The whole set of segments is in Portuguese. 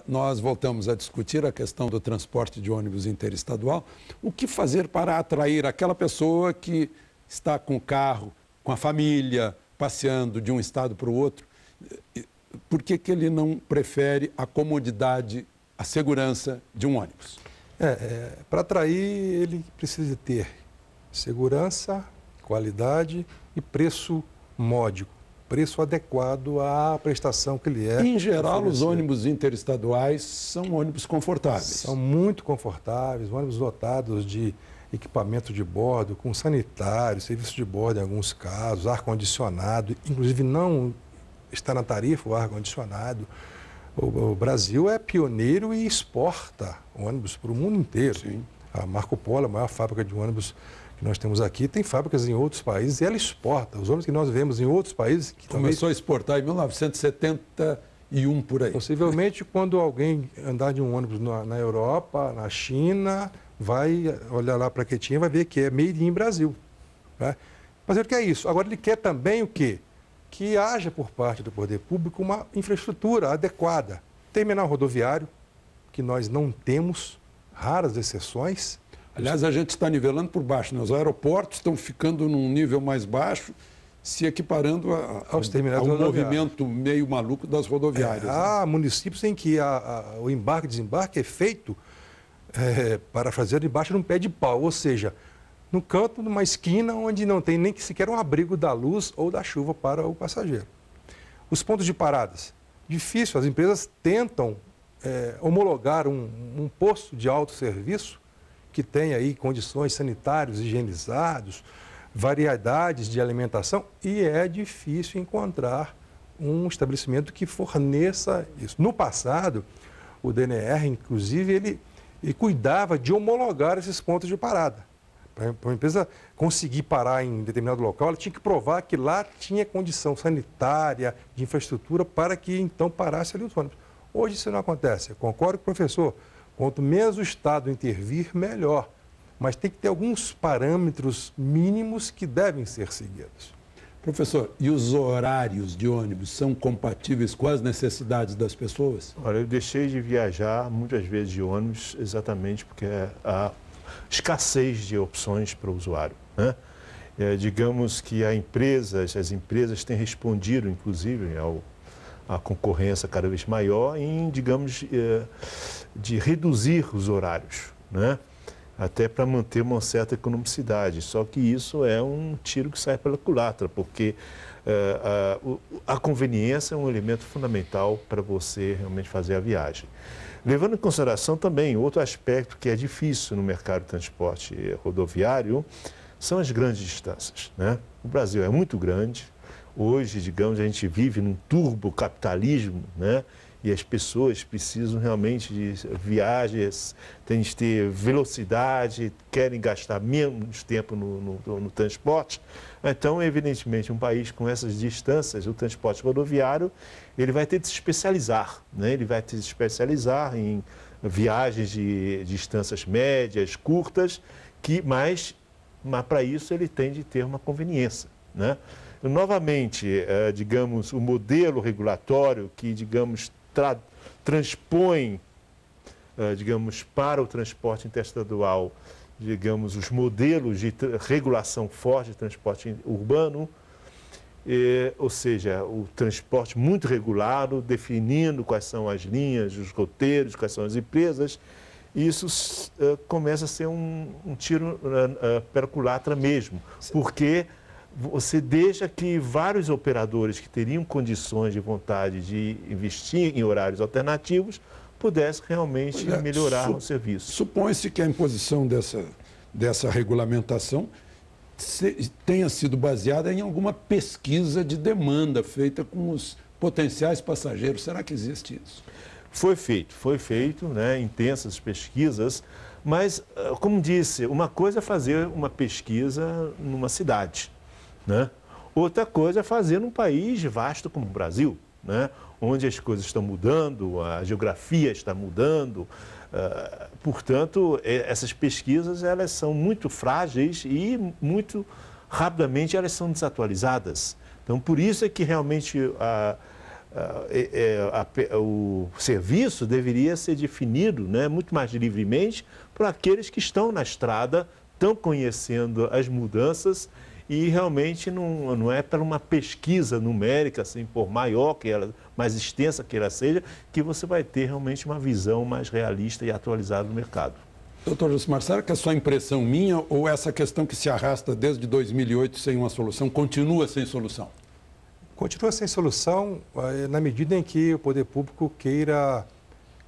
nós voltamos a discutir a questão do transporte de ônibus interestadual. O que fazer para atrair aquela pessoa que está com o carro, com a família, passeando de um estado para o outro? Por que ele não prefere a comodidade, a segurança de um ônibus? Para atrair, ele precisa ter segurança, qualidade e preço módico, preço adequado à prestação que ele é. Em geral, os ônibus interestaduais são ônibus confortáveis. São muito confortáveis, ônibus dotados de equipamento de bordo, com sanitário, serviço de bordo em alguns casos, ar-condicionado, inclusive não está na tarifa o ar-condicionado. O Brasil é pioneiro e exporta ônibus para o mundo inteiro. Sim. A Marco Polo, a maior fábrica de ônibus que nós temos aqui, tem fábricas em outros países e ela exporta. Os ônibus que nós vemos em outros países... que começou a exportar em 1971, por aí. Possivelmente, quando alguém andar de um ônibus na Europa, na China, vai olhar lá para a plaquetinha e vai ver que é made in Brasil. Né? Mas ele quer isso. Agora, ele quer também o quê? Que haja por parte do poder público uma infraestrutura adequada. Terminal rodoviário, que nós não temos, raras exceções. Aliás, a gente está nivelando por baixo, né? Os aeroportos estão ficando num nível mais baixo, se equiparando aos terminais ao movimento meio maluco das rodoviárias. Há municípios em que o embarque e desembarque é feito para fazer debaixo de um pé de pau, ou seja, no canto, numa esquina onde não tem nem sequer um abrigo da luz ou da chuva para o passageiro. Os pontos de paradas. Difícil, as empresas tentam homologar um posto de autosserviço que tem aí condições sanitárias, higienizados, variedades de alimentação, e é difícil encontrar um estabelecimento que forneça isso. No passado, o DNR, inclusive, ele cuidava de homologar esses pontos de parada. Para uma empresa conseguir parar em determinado local, ela tinha que provar que lá tinha condição sanitária, de infraestrutura, para que então parasse ali os ônibus. Hoje isso não acontece. Eu concordo com o professor. Quanto menos o Estado intervir, melhor. Mas tem que ter alguns parâmetros mínimos que devem ser seguidos. Professor, e os horários de ônibus são compatíveis com as necessidades das pessoas? Olha, eu deixei de viajar muitas vezes de ônibus exatamente porque há escassez de opções para o usuário, né? Digamos que as empresas têm respondido, inclusive, à concorrência cada vez maior em, digamos, de reduzir os horários, né? Até para manter uma certa economicidade. Só que isso é um tiro que sai pela culatra, porque a conveniência é um elemento fundamental para você realmente fazer a viagem. Levando em consideração também outro aspecto que é difícil no mercado de transporte rodoviário, são as grandes distâncias, né? O Brasil é muito grande. Hoje, digamos, a gente vive num turbocapitalismo, né? E as pessoas precisam realmente de viagens, têm de ter velocidade, querem gastar menos tempo no transporte. Então, evidentemente, um país com essas distâncias, o transporte rodoviário, ele vai ter de se especializar, né? Ele vai ter de se especializar em viagens de distâncias médias, curtas, mas para isso ele tem de ter uma conveniência, né? Novamente, digamos, o modelo regulatório que, digamos, transpõe, digamos, para o transporte interestadual, digamos, os modelos de regulação forte de transporte urbano, ou seja, o transporte muito regulado, definindo quais são as linhas, os roteiros, quais são as empresas, isso começa a ser um tiro pela culatra mesmo, porque você deixa que vários operadores que teriam condições de vontade de investir em horários alternativos pudessem realmente melhorar o serviço. Supõe-se que a imposição dessa regulamentação tenha sido baseada em alguma pesquisa de demanda feita com os potenciais passageiros. Será que existe isso? Foi feito, né, intensas pesquisas, mas, como disse, uma coisa é fazer uma pesquisa numa cidade, né? Outra coisa é fazer num país vasto como o Brasil, né? Onde as coisas estão mudando, a geografia está mudando. Portanto, essas pesquisas elas são muito frágeis e muito rapidamente elas são desatualizadas. Então, por isso é que realmente o serviço deveria ser definido, né, muito mais livremente por aqueles que estão na estrada, estão conhecendo as mudanças e realmente não é para uma pesquisa numérica, assim, por maior que ela, mais extensa que ela seja, que você vai ter realmente uma visão mais realista e atualizada do mercado. Doutor Josimar, será que é só impressão minha ou essa questão que se arrasta desde 2008 sem uma solução continua sem solução? Continua sem solução na medida em que o poder público queira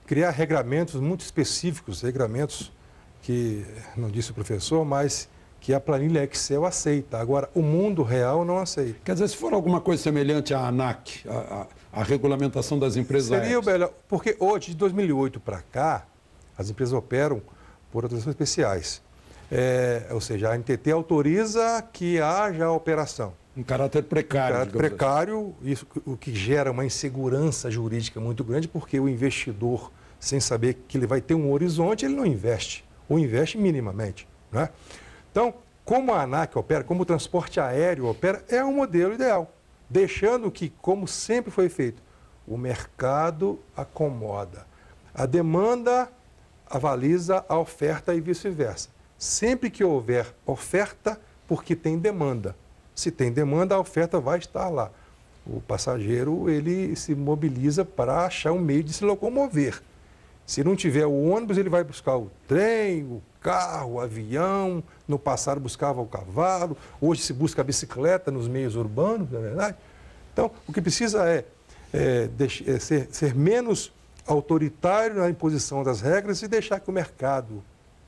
criar regramentos muito específicos, regramentos que, não disse o professor, mas que a planilha Excel aceita. Agora, o mundo real não aceita. Quer dizer, se for alguma coisa semelhante à ANAC, a regulamentação das empresas seria aéreas. melhor, porque hoje, de 2008 para cá, as empresas operam por autorizações especiais. Ou seja, a NTT autoriza que haja a operação. Um caráter precário. Um caráter precário, isso, o que gera uma insegurança jurídica muito grande, porque o investidor, sem saber que ele vai ter um horizonte, ele não investe, ou investe minimamente, né? Então, como a ANAC opera, como o transporte aéreo opera, é um modelo ideal, deixando que, como sempre foi feito, o mercado acomoda. A demanda avaliza a oferta e vice-versa. Sempre que houver oferta, porque tem demanda. Se tem demanda, a oferta vai estar lá. O passageiro, ele se mobiliza para achar um meio de se locomover. Se não tiver o ônibus, ele vai buscar o trem, o carro, o avião. No passado buscava o cavalo, hoje se busca a bicicleta nos meios urbanos, não é verdade? Então, o que precisa ser menos autoritário na imposição das regras e deixar que o mercado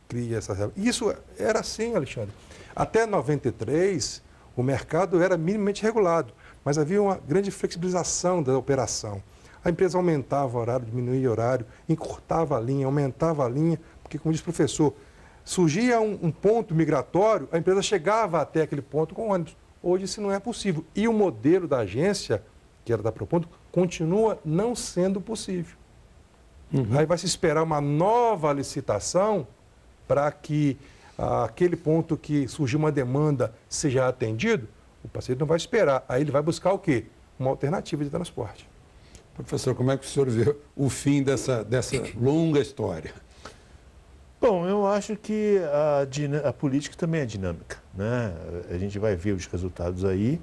crie essas regras. Isso era assim, Alexandre. Até 93, o mercado era minimamente regulado, mas havia uma grande flexibilização da operação. A empresa aumentava o horário, diminuía o horário, encurtava a linha, aumentava a linha, porque, como disse o professor, surgia um ponto migratório, a empresa chegava até aquele ponto com ônibus. Hoje isso não é possível. E o modelo da agência, que era da Proponto, continua não sendo possível. Aí vai se esperar uma nova licitação para que aquele ponto que surgiu uma demanda seja atendido. O paciente não vai esperar. Aí ele vai buscar o quê? Uma alternativa de transporte. Professor, como é que o senhor vê o fim dessa longa história? Bom, eu acho que a política também é dinâmica, né? A gente vai ver os resultados aí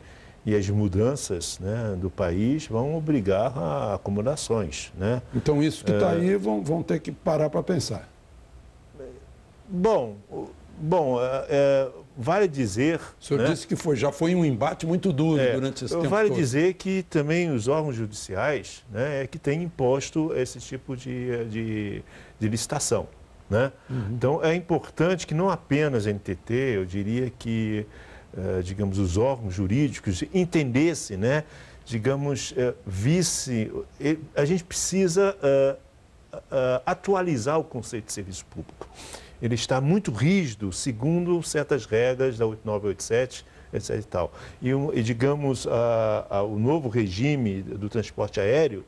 e as mudanças, né, do país vão obrigar a acomodações, né? Então, isso que está aí vão ter que parar para pensar. Bom, vale dizer... O senhor disse que já foi um embate muito duro durante esse tempo Vale todo. dizer que também os órgãos judiciais, né, que têm imposto esse tipo de licitação, né? Então, é importante que não apenas a NTT, eu diria que, digamos, os órgãos jurídicos entendessem, né, digamos, a gente precisa atualizar o conceito de serviço público. Ele está muito rígido, segundo certas regras da 8987, etc. e tal. E digamos, o novo regime do transporte aéreo,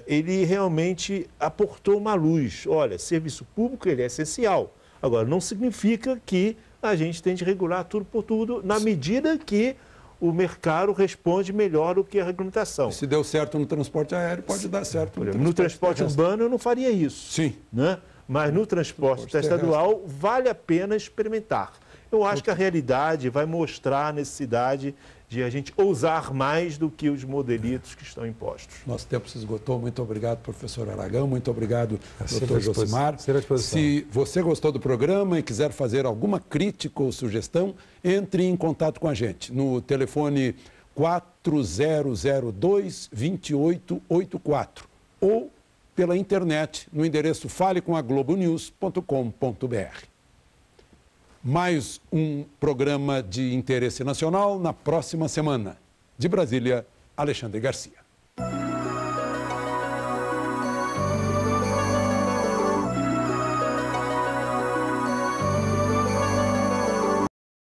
ele realmente aportou uma luz. Olha, serviço público ele é essencial. Agora, não significa que a gente tem de regular tudo por tudo, na medida que o mercado responde melhor do que a regulamentação. Se deu certo no transporte aéreo, pode dar certo no transporte urbano. Eu não faria isso. Sim. Né? Mas no transporte estadual vale a pena experimentar. Eu acho que a realidade vai mostrar a necessidade de a gente ousar mais do que os modelitos que estão impostos. Nosso tempo se esgotou. Muito obrigado, professor Aragão. Muito obrigado, doutor Josimar. Se você gostou do programa e quiser fazer alguma crítica ou sugestão, entre em contato com a gente no telefone 4002-2884 ou pela internet no endereço falecomaglobonews.com.br. Mais um programa de interesse nacional na próxima semana. De Brasília, Alexandre Garcia.